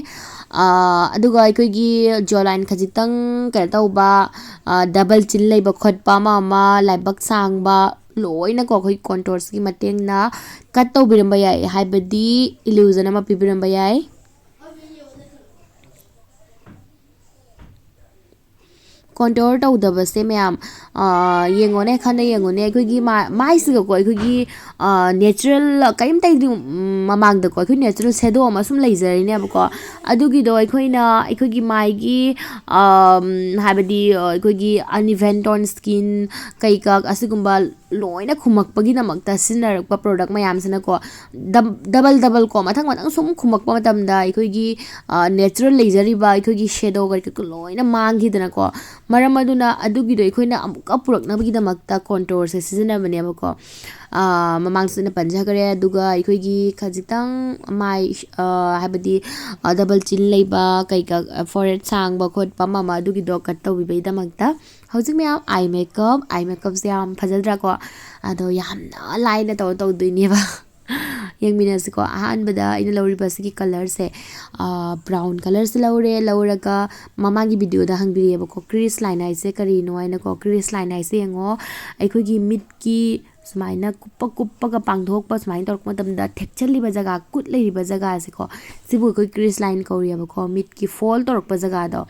ꯑꯗꯨꯒ ꯑꯩꯈꯣꯏꯒꯤ ꯖꯣ ꯂꯥꯏꯟ ꯈꯖꯤꯛꯇꯪ ꯀꯩꯅꯣ ꯇꯧꯕ ꯗꯕꯜ ꯆꯤꯟ ꯂꯩꯕ ꯈꯣꯠꯄ ꯑꯃ ꯂꯥꯏꯕꯛ ꯁꯥꯡꯕ ꯂꯣꯏꯅꯀꯣ ꯑꯩꯈꯣꯏ ꯀꯣꯟꯇꯣꯔꯁꯀꯤ ꯃꯇꯦꯡꯅ ꯀꯠ ꯇꯧꯕꯤꯔꯝꯕ ꯌꯥꯏ ꯍꯥꯏꯕꯗꯤ ꯏꯂꯨꯖꯟ ꯑꯃ ꯄꯤꯕꯤꯔꯝꯕ ꯌꯥꯏ ꯀꯣꯟꯇꯣꯔ ꯇꯧꯗꯕꯁꯦ ꯃꯌꯥꯝ ꯌꯦꯡꯉꯣꯅꯦ ꯈꯟꯅ ꯌꯦꯡꯉꯣꯅꯦ ꯑꯩꯈꯣꯏꯒꯤ ꯃꯥꯏꯁꯤꯒꯀꯣ ꯑꯩꯈꯣꯏꯒꯤ ꯅꯦꯆꯔꯦꯜ ꯀꯔꯤꯝꯇꯩꯗꯤ ꯃꯃꯥꯡꯗꯀꯣ ꯑꯩꯈꯣꯏ ꯅꯦꯆꯔꯦꯜ ꯁꯦꯗꯣ ꯑꯃ ꯁꯨꯝ ꯂꯩꯖꯔꯤꯅꯦꯕꯀꯣ ꯑꯗꯨꯒꯤꯗꯣ ꯑꯩꯈꯣꯏꯒꯤ ꯃꯥꯏꯒꯤ ꯍꯥꯏꯕꯗꯤ ꯑꯩꯈꯣꯏꯒꯤ ꯑꯟꯏꯚꯦꯟ ꯇꯣꯟ ꯁ꯭ꯀꯤꯟ ꯀꯩꯀꯥ ꯑꯁꯤꯒꯨꯝꯕ ꯂꯣꯏꯅ ꯈꯨꯝꯃꯛꯄꯒꯤꯗꯃꯛꯇ ꯁꯤꯖꯤꯟꯅꯔꯛꯄ ꯄ꯭ꯔꯣꯗꯛ ꯃꯌꯥꯝꯁꯤꯅꯀꯣ ꯗꯕꯜ ꯀꯣ ꯃꯊꯪ ꯁꯨꯝ ꯈꯨꯝꯃꯛꯄ ꯃꯇꯝꯗ ꯑꯩꯈꯣꯏꯒꯤ ꯅꯦꯆꯔꯦꯜ ꯂꯩꯖꯔꯤꯕ ꯑꯩꯈꯣꯏꯒꯤ ꯁꯦꯗꯣ ꯀꯩꯀꯥ ꯂꯣꯏꯅ ꯃꯥꯡꯈꯤꯗꯅꯀꯣ ꯃꯔꯝ ꯑꯗꯨꯅ ꯑꯗꯨꯒꯤꯗꯣ ꯑꯩꯈꯣꯏꯅ ꯑꯃꯨꯛꯀ ꯄꯨꯔꯛꯅꯕꯒꯤꯗꯃꯛꯇ ꯀꯣꯟꯇꯣꯔꯁꯦ ꯁꯤꯖꯤꯟꯅꯕꯅꯦꯕꯀோ ꯃꯃꯥꯡꯁꯨ ꯑꯩꯅ ꯄꯟꯖꯈ꯭ꯔꯦ ꯑꯗꯨꯒ ꯑꯩꯈꯣꯏꯒꯤ ꯈꯖꯤꯛꯇꯪ ꯃꯥꯏ ꯍꯥꯏꯕꯗꯤ ꯗꯕꯜ ꯆꯤꯟ ꯂꯩꯕ ꯀꯩꯀꯥ ꯐꯣꯔꯍꯦꯗ ꯁꯥꯡꯕ ꯈꯣꯠꯄ ꯑꯃ ꯑꯗꯨꯒꯤꯗꯣ ꯀꯠ ꯇꯧꯕꯤꯕꯒꯤꯗꯃꯛꯇ ꯍꯧꯖꯤꯛ ꯃꯌꯥꯝ ꯑꯥꯏ ꯃꯦꯀꯞꯁꯦ ꯌꯥꯝ ꯐꯖꯗ꯭ꯔꯥꯀꯣ ꯑꯗꯣ ꯌꯥꯝꯅ ꯂꯥꯏꯅ ꯇꯧꯗꯣꯏꯅꯦꯕ ꯌꯦꯡꯃꯤꯟꯅꯁꯤꯀꯣ ꯑꯍꯥꯟꯕꯗ ꯑꯩꯅ ꯂꯧꯔꯤꯕ ꯑꯁꯤꯒꯤ ꯀꯂꯔꯁꯦ ꯕ꯭ꯔꯥꯎꯟ ꯀꯂꯔꯁꯦ ꯂꯧꯔꯒ ꯃꯃꯥꯡꯒꯤ ꯚꯤꯗꯤꯑꯣꯗ ꯍꯪꯕꯤꯔꯛꯑꯦꯕꯀꯣ ꯀ꯭ꯔꯤꯁ ꯂꯥꯏꯟ ꯍꯥꯏꯁꯦ ꯀꯔꯤꯅꯣ ꯍꯥꯏꯅꯀꯣ ꯀ꯭ꯔꯤꯁ ꯂꯥꯏꯟ ꯍꯥꯏꯁꯦ ꯌꯦꯡꯉꯣ ꯑꯩꯈꯣꯏꯒꯤ ꯃꯤꯠꯀꯤ ꯁꯨꯃꯥꯏꯅ ꯀꯨꯞꯄꯒ ꯄꯥꯡꯊꯣꯛꯄ ꯁꯨꯃꯥꯏꯅ ꯇꯧꯔꯛꯄ ꯃꯇꯝꯗ ꯊꯦꯛꯆꯜꯂꯤꯕ ꯖꯒꯥ ꯀꯨꯠ ꯂꯩꯔꯤꯕ ꯖꯒꯥꯁꯦꯀꯣ ꯁꯤꯕꯨ ꯑꯩꯈꯣꯏ ꯀ꯭ꯔꯤꯁ ꯂꯥꯏꯟ ꯀꯧꯔꯤꯑꯕꯀꯣ ꯃꯤꯠꯀꯤ ꯐꯣꯜ ꯇꯧꯔꯛꯄ ꯖꯒꯥꯗꯣ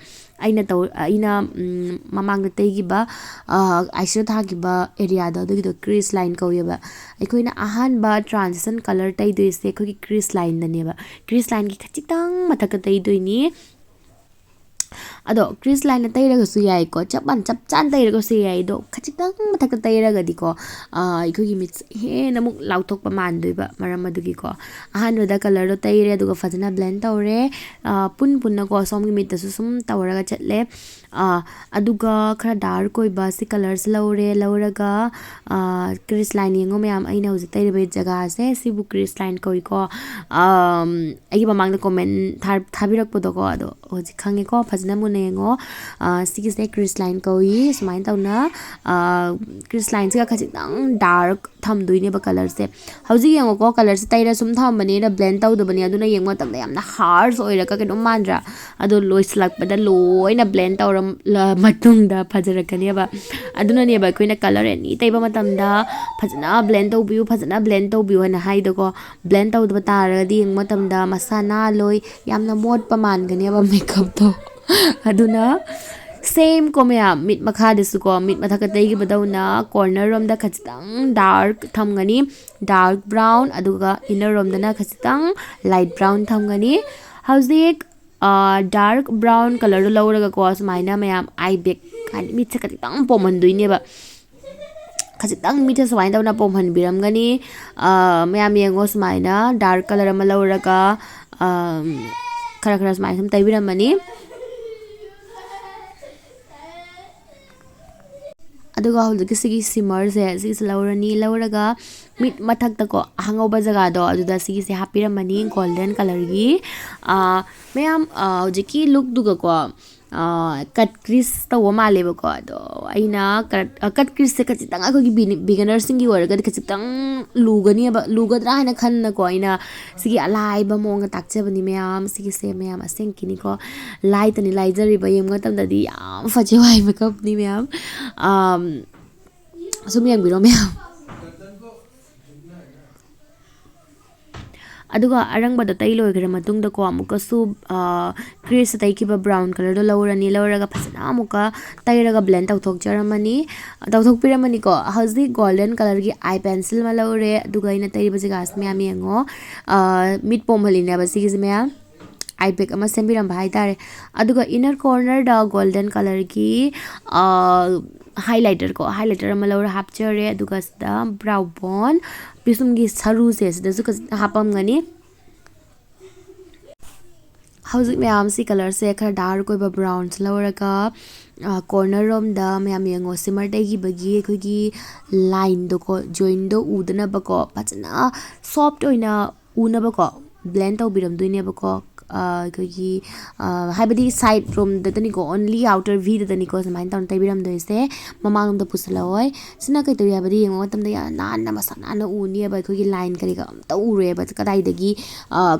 ꯑꯩꯅ ꯃꯃꯥꯡꯗ ꯇꯩꯈꯤꯕ ꯑꯥꯏꯁꯦꯗꯣ ꯊꯥꯈꯤꯕ ꯑꯦꯔꯤꯌꯥꯗꯣ ꯑꯗꯨꯒꯤꯗꯣ ꯀ꯭ꯔꯤꯁ ꯂꯥꯏꯟ ꯀꯧꯋꯦꯕ ꯑꯩꯈꯣꯏꯅ ꯑꯍꯥꯟꯕ ꯇ꯭ꯔꯥꯟꯖꯤꯁꯟ ꯀꯂꯔ ꯇꯩꯗꯣꯏꯁꯦ ꯑꯩꯈꯣꯏꯒꯤ ꯀ꯭ꯔꯤꯁ ꯂꯥꯏꯟꯗꯅꯦꯕ ꯀ꯭ꯔꯤꯁ ꯂꯥꯏꯟꯒꯤ ꯈꯖꯤꯛꯇꯪ ꯃꯊꯛꯇ ꯇꯩꯗꯣꯏꯅꯤ ꯑꯗꯣ ꯀ꯭ꯔꯤꯁ ꯂꯥꯏꯟꯅ ꯇꯩꯔꯒꯁꯨ ꯌꯥꯏꯀꯣ ꯆꯞ ꯆꯥꯅ ꯇꯩꯔꯒꯁꯨ ꯌꯥꯏ ꯑꯗꯣ ꯈꯖꯤꯛꯇꯪ ꯃꯊꯛꯇ ꯇꯩꯔꯒꯗꯤꯀꯣ ꯑꯩꯈꯣꯏꯒꯤ ꯃꯤꯠꯁꯦ ꯍꯦꯟꯅ ꯑꯃꯨꯛ ꯂꯥꯎꯊꯣꯛꯄ ꯃꯥꯟꯗꯣꯏꯕ ꯃꯔꯝ ꯑꯗꯨꯒꯤꯀꯣ ꯑꯍꯥꯟꯕꯗ ꯀꯂꯔꯗꯣ ꯇꯩꯔꯦ ꯑꯗꯨꯒ ꯐꯖꯅ ꯕ꯭ꯂꯦꯟ ꯇꯧꯔꯦ ꯄꯨꯟꯅꯀꯣ ꯁꯣꯝꯒꯤ ꯃꯤꯠꯇꯁꯨ ꯁꯨꯝ ꯇꯧꯔꯒ ꯆꯠꯂꯦ ꯑꯗꯨꯒ ꯈꯔ ꯗꯥꯔꯛ ꯑꯣꯏꯕ ꯁꯤ ꯀꯂꯔꯁꯦ ꯂꯧꯔꯒ ꯀ꯭ꯔꯤꯁ ꯂꯥꯏꯟ ꯌꯦꯡꯉꯣ ꯃꯌꯥꯝ ꯑꯩꯅ ꯍꯧꯖꯤꯛ ꯇꯩꯔꯤꯕ ꯖꯒꯥꯁꯦ ꯁꯤꯕꯨ ꯀ꯭ꯔꯤꯁ ꯂꯥꯏꯟ ꯀꯧꯏꯀꯣ ꯑꯩꯒꯤ ꯃꯃꯥꯡꯗ ꯀꯣꯃꯦꯟ ꯊꯥꯕꯤꯔꯛꯄꯗꯣꯀꯣ ꯑꯗꯣ ꯍꯧꯖꯤꯛ ꯈꯪꯉꯦꯀꯣ ꯐꯖꯅ ꯃꯨꯟꯅ ꯌꯦꯡꯉꯣ ꯁꯤꯒꯤꯁꯦ ꯀ꯭ꯔꯤꯁ ꯂꯥꯏꯟ ꯀꯧꯏ ꯁꯨꯃꯥꯏꯅ ꯇꯧꯅ ꯀ꯭ꯔꯤꯁ ꯂꯥꯏꯟꯁꯤꯒ ꯈꯖꯤꯛꯇꯪ ꯗꯥꯔꯛ ꯊꯝꯗꯣꯏꯅꯦꯕ ꯀꯂꯔꯁꯦ ꯍꯧꯖꯤꯛ ꯌꯦꯡꯉꯣꯀꯣ ꯀꯂꯔꯁꯦ ꯇꯩꯔ ꯁꯨꯝ ꯊꯝꯕꯅꯤꯅ ꯕ꯭ꯂꯦꯟ ꯇꯧꯗꯕꯅꯤ ꯑꯗꯨꯅ ꯌꯦꯡꯕ ꯃꯇꯝꯗ ꯌꯥꯝꯅ ꯍꯥꯔꯁ ꯑꯣꯏꯔꯒ ꯀꯩꯅꯣꯝ ꯃꯥꯟꯗ꯭ꯔꯥ ꯑꯗꯣ ꯂꯣꯏꯁꯤꯜꯂꯛꯄꯗ ꯂꯣꯏꯅ ꯕ꯭ꯂꯦꯟ ꯇꯧꯔ ꯃꯇꯨꯡꯗ ꯐꯖꯔꯛꯀꯅꯦꯕ ꯑꯗꯨꯅꯅꯦꯕ ꯑꯩꯈꯣꯏꯅ ꯀꯂꯔ ꯑꯦꯅꯤ ꯇꯩꯕ ꯃꯇꯝꯗꯐꯖꯅ ꯕ꯭ꯂꯦꯟ ꯇꯧꯕꯤꯌꯨ ꯍꯥꯏꯅ ꯍꯥꯏꯗꯣꯀꯣ ꯕ꯭ꯂꯦꯟ ꯇꯧꯗꯕ ꯇꯥꯔꯒꯗꯤ ꯌꯦꯡꯕ ꯃꯇꯝꯗ ꯃꯁꯥ ꯅꯥꯜꯂꯣꯏ ꯌꯥꯝꯅ ꯃꯣꯠꯄ ꯃꯥꯟꯒꯅꯦꯕ ꯃꯦꯀꯞꯇꯣ ꯑꯗꯨꯅ ꯁꯦꯝ ꯀꯣ ꯃꯌꯥꯝ ꯃꯤꯠ ꯃꯈꯥꯗꯁꯨꯀꯣ ꯃꯤꯠ ꯃꯊꯛꯇ ꯇꯩꯈꯤꯕꯗꯧꯅ ꯀꯣꯔꯅꯔ ꯔꯣꯝꯗ ꯈꯖꯤꯛꯇꯪ ꯗꯥꯔꯛ ꯊꯝꯒꯅꯤ ꯗꯥꯔꯛ ꯕ꯭ꯔꯥꯎꯟ ꯑꯗꯨꯒ ꯏꯟꯅꯔ ꯔꯣꯝꯗꯅ ꯈꯖꯤꯛꯇꯪ ꯂꯥꯏꯠ ꯕ꯭ꯔꯥꯎꯟ ꯊꯝꯒꯅꯤ ꯍꯧꯖꯤꯛ ꯗꯥꯔꯛ ꯕ꯭ꯔꯥꯎꯟ ꯀꯂꯔꯗꯣ ꯂꯧꯔꯒꯀꯣ ꯁꯨꯃꯥꯏꯅ ꯃꯌꯥꯝ ꯑꯥꯏ ꯕꯦꯛ ꯍꯥꯏꯗꯤ ꯃꯤꯠꯁꯦ ꯈꯖꯤꯛꯇꯪ ꯄꯣꯝꯍꯟꯗꯣꯏꯅꯦꯕ ꯈꯖꯤꯛꯇꯪ ꯃꯤꯠꯁꯦ ꯁꯨꯃꯥꯏꯅ ꯇꯧꯅ ꯄꯣꯝꯍꯟꯕꯤꯔꯝꯒꯅꯤ ꯃꯌꯥꯝ ꯌꯦꯡꯉꯣ ꯁꯨꯃꯥꯏꯅ ꯗꯥꯔꯛ ꯀꯂꯔ ꯑꯃ ꯂꯧꯔꯒ ꯈꯔ ꯁꯨꯃꯥꯏꯅ ꯁꯨꯝ ꯇꯩꯕꯤꯔꯝꯃꯅꯤ ꯑꯗꯨꯒ ꯍꯧꯖꯤꯛꯀꯤ ꯁꯤꯒꯤ ꯁꯤꯃꯔꯁꯦ ꯁꯤꯒꯤꯁꯦ ꯂꯧꯔꯅꯤ ꯂꯧꯔꯒ ꯃꯤꯠ ꯃꯊꯛꯇꯀꯣ ꯑꯍꯥꯡꯍꯧꯕ ꯖꯒꯥꯗꯣ ꯑꯗꯨꯗ ꯁꯤꯒꯤꯁꯦ ꯍꯥꯞꯄꯤꯔꯝꯃꯅꯤ ꯒꯣꯜꯗꯟ ꯀꯂꯔꯒꯤ ꯃꯌꯥꯝ ꯍꯧꯖꯤꯛꯀꯤ ꯂꯨꯛꯇꯨꯒꯀꯣ ꯀꯠ ꯀ꯭रीꯁ ꯇꯧꯕ ꯃꯥꯜꯂꯦꯕꯀꯣ ꯑꯗꯣ ꯑꯩꯅ ꯀꯠ ꯀ꯭रीꯁꯁꯦ ꯈꯖꯤꯛꯇꯪ ꯑꯩꯈꯣꯏꯒꯤ ꯕꯤꯒꯅꯔꯁꯤꯡꯒꯤ ꯑꯣꯏꯔꯒꯗꯤ ꯈꯖꯤꯛꯇꯪ ꯂꯨꯒꯗ꯭ꯔꯥ ꯍꯥꯏꯅ ꯈꯟꯅꯀꯣ ꯑꯩꯅ ꯁꯤꯒꯤ ꯑꯂꯥꯏꯕ ꯃꯑꯣꯡꯗ ꯇꯥꯛꯆꯕꯅꯤ ꯃꯌꯥꯝ ꯁꯤꯒꯤꯁꯦ ꯃꯌꯥꯝ ꯑꯁꯦꯡꯀꯤꯅꯤꯀꯣ ꯂꯥꯏꯇꯅꯤ ꯂꯥꯏꯖꯔꯤꯕ ꯌꯦꯡꯕ ꯃꯇꯝꯗꯗꯤ ꯌꯥꯝ ꯐꯖꯩ ꯋꯥꯏ ꯃꯦꯀꯞꯅꯤ ꯃꯌꯥꯝ ꯁꯨꯝ ꯌꯦꯡꯕꯤꯔꯣ ꯃꯌꯥꯝ ꯑꯗꯨꯒ ꯑꯔꯪꯕꯗ ꯇꯩ ꯂꯣꯏꯈ꯭ꯔ ꯃꯇꯨꯡꯗꯀꯣ ꯑꯃꯨꯛꯀꯁꯨ ꯀ꯭रीꯁꯇ ꯇꯩꯈꯤꯕ ꯕ꯭ꯔꯥꯎꯟ ꯀꯂꯔꯗꯣ ꯂꯧꯔꯅꯤ ꯂꯧꯔꯒ ꯐꯖꯅ ꯑꯃꯨꯛꯀ ꯇꯩꯔꯒ ꯕ꯭ꯂꯦꯟ ꯇꯧꯊꯣꯛꯄꯤꯔꯝꯃꯅꯤꯀꯣ ꯍꯧꯖꯤꯛ ꯒꯣꯜꯗꯟ ꯀꯂꯔꯒꯤ ꯑꯥꯏ ꯄꯦꯟꯁꯤꯜ ꯑꯃ ꯂꯧꯔꯦ ꯑꯗꯨꯒ ꯑꯩꯅ ꯇꯩꯔꯤꯕ ꯖꯒꯥꯁꯤ ꯃꯌꯥꯝ ꯌꯦꯡꯉꯣ ꯃꯤꯠ ꯄꯣꯝꯍꯜꯂꯤꯅꯦꯕ ꯁꯤꯒꯤꯁꯦ ꯃꯌꯥꯝ ꯑꯥꯏ ꯕꯦꯛ ꯑꯃ ꯁꯦꯝꯕꯤꯔꯝꯕ ꯍꯥꯏꯇꯥꯔꯦ ꯑꯗꯨꯒ ꯏꯅꯔ ꯀꯣꯔꯅꯔꯗ ꯒꯣꯜꯗꯟ ꯀꯂꯔꯒꯤ हाइलाइटर अमा लौरा हापचरे अदुगा सिदा ब्राउ बोन पिसुमगी सरुसे सिदासु खजिता हापमगनी हौजिक मैम सी कलर से खर डार्क ओइबा ब्राउन लौरगा कॉर्नर रोम दा मैम यंगो सिमर दैगी बगी अखोगी लाइन दो को जॉइन दो उदना बको फजना सॉफ्ट ओइना उना बको ब्लेंड तौबिरम दुइने बको अखोगी हाइबदी साइड रोम दतनी को ओनली आउटर वी दतनी को समाइन तौन तैबिरम दोइसे ममांग द पुसलओय सिना कै तौय हाबदी यंगो मतम द नान मसनान उनी अब अखोगी लाइन करी का त उरे ब कदाइदगी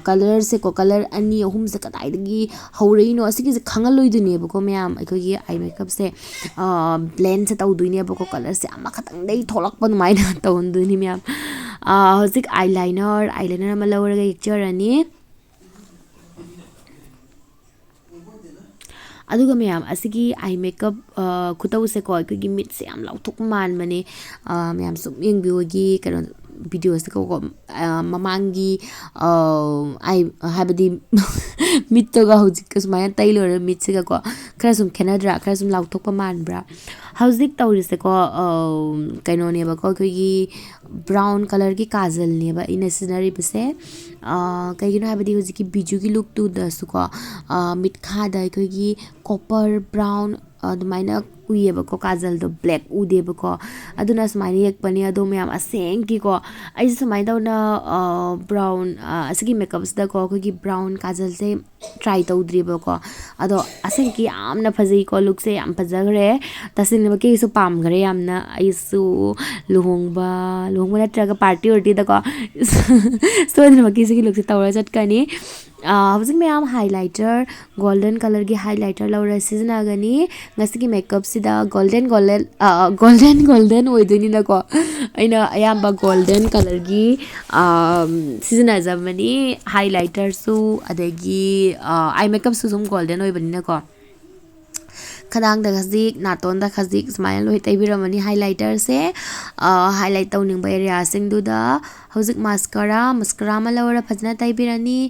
कलर से को कलर अनि अहुम से कदाइदगी हौरैनो असिगी से खंगलोय दुनी बको मैम अखोगी आई मेकअप से ब्लेंड से तौ दुनी बको कलर से अमा खतंग दै थोलक प नुमाइना तौन दुनी मैम हजिक आईलाइनर अमा लौरगा येक्चरनी अदुगा मैम असिगी आई मेकअप खुतौसे को अखोगी मिट से याम लाउथोक मानबने मैम सुम येंगबियोगी कनो वीडियो से को ममांगी आई हाबदी मिट तो गा हौजिक कसमाय तैलोर मिट से को खरा सुम खेनाद्रा खरा सुम लाउथोक मानब्रा हौजिक तौरिसे को कनो ने बको अखोगी ब्राउन कलर की काजल ने बा इन सिनरी बसे कईगिनो हाबदी हौजिकी बिजू की लुक टू दसुको मिट खादा अखोगी कॉपर ब्राउन अदुमाइना उयेबको काजल दो ब्लैक उदेबको अदुना समाइना येकपनी अदो मैम असेंकीको आई समाइना ब्राउन असगी मेकअप सदा को अखोगी ब्राउन काजल से ट्राई तौद्रिबको अदो असेंकी यामना फजैको लुक से याम फजगरे तसिनबा केसु पामगरे यामना आइसु लुहोंगबा नत्रगा पार्टी ओर्टी दको सोदनबा केसुगी लुक से तौरा चटकनी हौजिक मैम हाइलाइटर गोल्डन कलर की हाइलाइटर लौरा सिजनागनी ngasi मेकअप सिदा गोल्डन ओइदोनी नको अइना अयाम्बा गोल्डन कलर की सिजना जमनी हाइलाइटर सु अदगी आई मेकअप सु सुम गोल्डन ओइबनी नको खदांग दा खजिक नातोन दा खजिक स्माइल लोहि तैबिरमनी हाइलाइटर से हाइलाइट तौनिंग एरिया सिंगदुदा हौजिक मास्कारा मा लौरा फजना तैबिरनी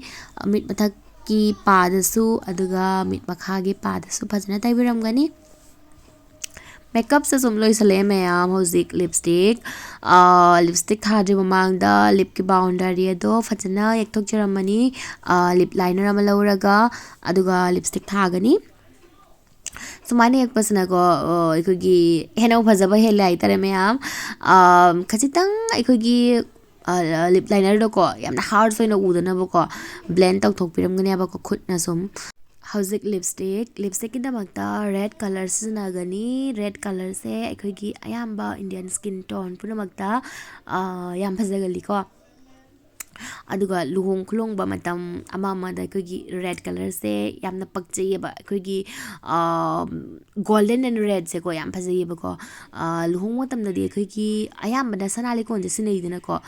मिट मथक की पादसु अदुगा मिट मखागी पादसु फजना तैबिरमगनी मेकअप से सुम लोइसले मैम हौजिक लिपस्टिक थाद्रि ममांगदा लिप की बाउंडरी दो फजना एकथोक जरमनी लिप लाइनर अमा लौरगा अदुगा लिपस्टिक थागनी सुमाइना एकपसनाको अखोगी हेनौ फजबा हेले आइतरे मैम खजितंग अखोगी लिप लाइनर दो को यामना हार्ड सोइना उदनबको ब्लेंड तौथोकपिरमगनी अबको खुदना सुम हौजिक लिपस्टिक की दमकता रेड कलर सिजनागनी रेड कलर से अखोगी अयाम्बा इंडियन स्किन टोन पुनमकता याम फजगलीको अदुगा लुहोंग खुलोंगबा मतम अमा अमादा अखोगी रेड कलर से यामना पक्चैयेबा अखोगी गोल्डन एंड रेड से को याम फजैयेबको लुहोंग मतमददी अखोगी अयाम्बदा सनाली कोन जे सिनैदनको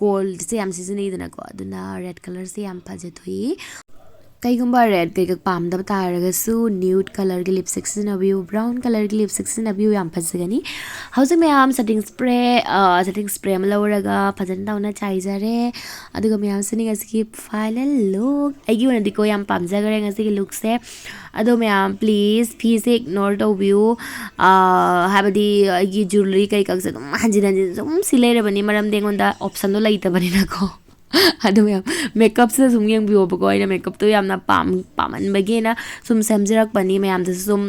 गोल्ड से याम सिजनैदनको अदुना रेड कलर से याम फजथोई कईगुंबा रेड कई पामदब तारगसु न्यूड कलर की लिपस्टिक सिजनबियु ब्राउन कलर की लिपस्टिक सिजनबियु याम फजगनी हौजिक मैम सेटिंग स्प्रे अमा लौरगा फजन तौना चाइजरे अदुगा मैम सिनिंग असकी फाइनल लुक आइगी ओनदि को याम पामजगरे ngasi लुक से अदो मैम प्लीज फी से इग्नोर तौबियु हाबदी आइगी ज्वेलरी कई कक से हंजिन हंजिन सुम सिलेरबनी मरम देंगोंदा ऑप्शन दो लैतबनी नको ꯑꯗꯨ ꯃꯌꯥꯝ ꯃꯦꯀꯞꯁꯤꯗ ꯁꯨꯝ ꯌꯦꯡꯕꯤꯌꯣꯕꯀꯣ ꯑꯩꯅ ꯃꯦꯀꯞꯇꯣ ꯌꯥꯝꯅ ꯄꯥꯝꯃꯟꯕꯒꯤꯅ ꯁꯨꯝ ꯁꯦꯝꯖꯔꯛꯄꯅꯤ ꯃꯌꯥꯝꯗꯁꯨ ꯁꯨꯝ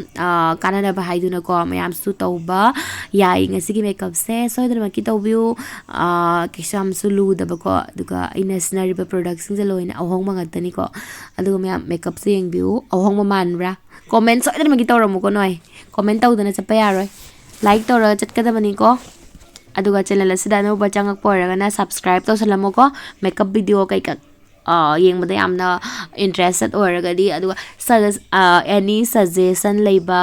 ꯀꯥꯟꯅꯅꯕ ꯍꯥꯏꯗꯨꯅꯀꯣ ꯃꯌꯥꯝꯁꯨ ꯇꯧꯕ ꯌꯥꯏ ꯉꯁꯤꯒꯤ ꯃꯦꯀꯞꯁꯦ ꯁꯣꯏꯗꯅꯃꯛꯀꯤ ꯇꯧꯕꯤꯌꯨ ꯀꯩꯁꯨ ꯌꯥꯝꯁꯨ ꯂꯨꯗꯕꯀꯣ ꯑꯗꯨꯒ ꯑꯩꯅ ꯁꯤꯖꯤꯟꯅꯔꯤꯕ ꯄ꯭ꯔꯣꯗꯛꯁꯤꯡꯁꯦ ꯂꯣꯏꯅ ꯑꯍꯣꯡꯕ ꯉꯥꯛꯇꯅꯤꯀꯣ ꯑꯗꯨꯒ ꯃꯌꯥꯝ ꯃꯦꯀꯞꯁꯦ ꯌꯦꯡꯕꯤꯌꯨ ꯑꯍꯣꯡꯕ ꯃꯥꯟꯕ꯭ꯔꯥ ꯀꯣꯃꯦꯟ ꯁꯣꯏꯗꯅꯃꯛꯀꯤ ꯇꯧꯔꯝꯃꯨꯀꯣ ꯅꯣꯏ ꯀꯣꯃꯦꯟ ꯇꯧꯗꯅ ꯆꯠꯄ ꯌꯥꯔꯣꯏ ꯂꯥꯏꯛ ꯇꯧꯔꯒ ꯆꯠꯀꯗꯕꯅꯤꯀோ ꯑꯗꯨꯒ ꯆꯦꯅꯦꯜ ꯑꯁꯤꯗ ꯑꯅꯧꯕ ꯆꯪꯉꯛꯄ ꯑꯣꯏꯔꯒꯅ ꯁꯕꯁꯀ꯭ꯔꯥꯏꯕ ꯇꯧꯁꯜꯂꯝꯃꯣꯀꯣ ꯃꯦꯀꯞ ꯚꯤꯗꯤꯑꯣ ꯀꯩꯀꯥ ꯌꯦꯡꯕꯗ ꯌꯥꯝꯅ ꯏꯟꯇꯔꯦꯁꯇꯦꯠ ꯑꯣꯏꯔꯒꯗꯤ ꯑꯗꯨꯒ ꯑꯦꯅꯤ ꯁꯖꯦꯁꯟ ꯂꯩꯕ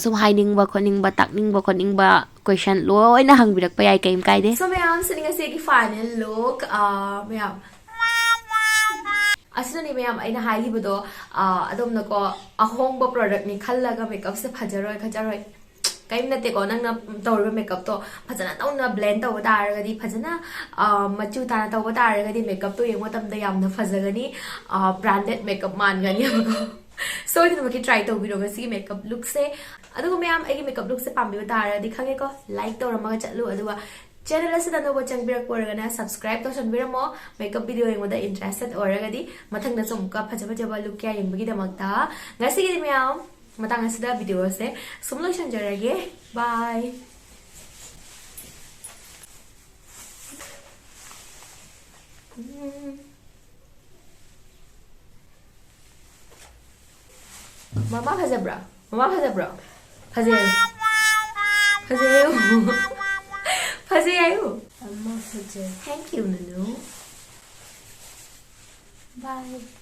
ꯁꯨꯝ ꯍꯥꯏꯅꯤꯡꯕ ꯈꯣꯠꯅꯤꯡꯕ ꯇꯥꯛꯅꯤꯡꯕ ꯈꯣꯠꯅꯤꯡꯕ ꯀꯣꯏꯁꯟ ꯂꯣꯏꯅ ꯍꯪꯕꯤꯔꯛꯄ ꯌꯥꯏ ꯀꯩꯝ ꯀꯥꯏꯗꯦ ꯁꯣ ꯃꯌꯥꯝ ꯁꯤꯅꯤ ꯉꯁꯤꯒꯤ ꯐꯥꯏꯅꯦꯜ ꯂꯨꯛ ꯃꯌꯥꯝ ꯑꯁꯤꯅꯅꯦ ꯃꯌꯥꯝ ꯑꯩꯅ ꯍꯥꯏꯈꯤꯕꯗꯣ ꯑꯗꯣꯝꯅꯀꯣ ꯑꯍꯣꯡꯕ ꯄ꯭ꯔꯣꯗꯛꯅꯤ ꯈꯜꯂꯒ ꯃꯦꯀꯞꯁꯦ ꯐꯖꯔꯣꯏ ꯈꯖꯔꯣꯏ ꯀꯩꯝ ꯅꯠꯇꯦꯀꯣ ꯅꯪꯅ ꯇꯧꯔꯤꯕ ꯃꯦꯀꯞꯇꯣ ꯐꯖꯅ ꯇꯧꯅ ꯕ꯭ꯂꯦꯟ ꯇꯧꯕ ꯇꯥꯔꯒꯗꯤ ꯐꯖꯅ ꯃꯆꯨ ꯇꯥꯅ ꯇꯧꯕ ꯇꯥꯔꯒꯗꯤ ꯃꯦꯀꯞꯇꯣ ꯌꯦꯡꯕ ꯃꯇꯝꯗ ꯌꯥꯝꯅ ꯐꯖꯒꯅꯤ ꯕ꯭ꯔꯥꯟꯗꯦꯠ ꯃꯦꯀꯞ ꯃꯥꯟꯒꯅꯤꯕꯀꯣ ꯁꯣꯏꯗꯅꯃꯛꯀꯤ ꯇ꯭ꯔꯥꯏ ꯇꯧꯕꯤꯔꯣ ꯉꯁꯤꯒꯤ ꯃꯦꯀꯞ ꯂꯨꯛꯁꯦ ꯑꯗꯨꯒ ꯃꯌꯥꯝ ꯑꯩꯒꯤ ꯃꯦꯀꯞ ꯂꯨꯛꯁꯦ ꯄꯥꯝꯕꯤꯕ ꯇꯥꯔꯒꯗꯤ ꯈꯪꯉꯦꯀꯣ ꯂꯥꯏꯛ ꯇꯧꯔꯝꯃꯒ ꯆꯠꯂꯨ ꯑꯗꯨꯒ ꯆꯦꯅꯦꯜ ꯑꯁꯤꯗ ꯑꯅꯧꯕ ꯆꯪꯕꯤꯔꯛꯄ ꯑꯣꯏꯔꯒꯅ ꯁꯕꯁꯀ꯭ꯔꯥꯏꯕ ꯇꯧꯁꯟꯕꯤꯔꯝꯃꯣ ꯃꯦꯀꯞ ꯚꯤꯗꯤꯑꯣ ꯌꯦꯡꯕꯗ ꯏꯟꯇꯔꯦꯁꯇꯦꯠ ꯑꯣꯏꯔꯒꯗꯤ ꯃꯊꯪꯗꯁꯨ ꯑꯃꯨꯛꯀ ꯐꯖ ꯂꯨꯛ ꯀꯌꯥ ꯌꯦꯡꯕꯒꯤꯗꯃꯛꯇ ꯉꯁꯤꯒꯤꯗꯤ ꯃꯌꯥꯝ ꯃꯇꯥꯡ ꯑꯁꯤꯗ ꯚꯤꯗꯤꯑꯣꯁꯦ ꯁꯨꯝ ꯂꯣꯏꯁꯟꯖꯔꯒꯦ ꯕꯥꯏ Mama fazebra. Mama fazebra. Fazer. Fazer. Fazer eu. Mama fazer. Thank you, Nunu. Bye.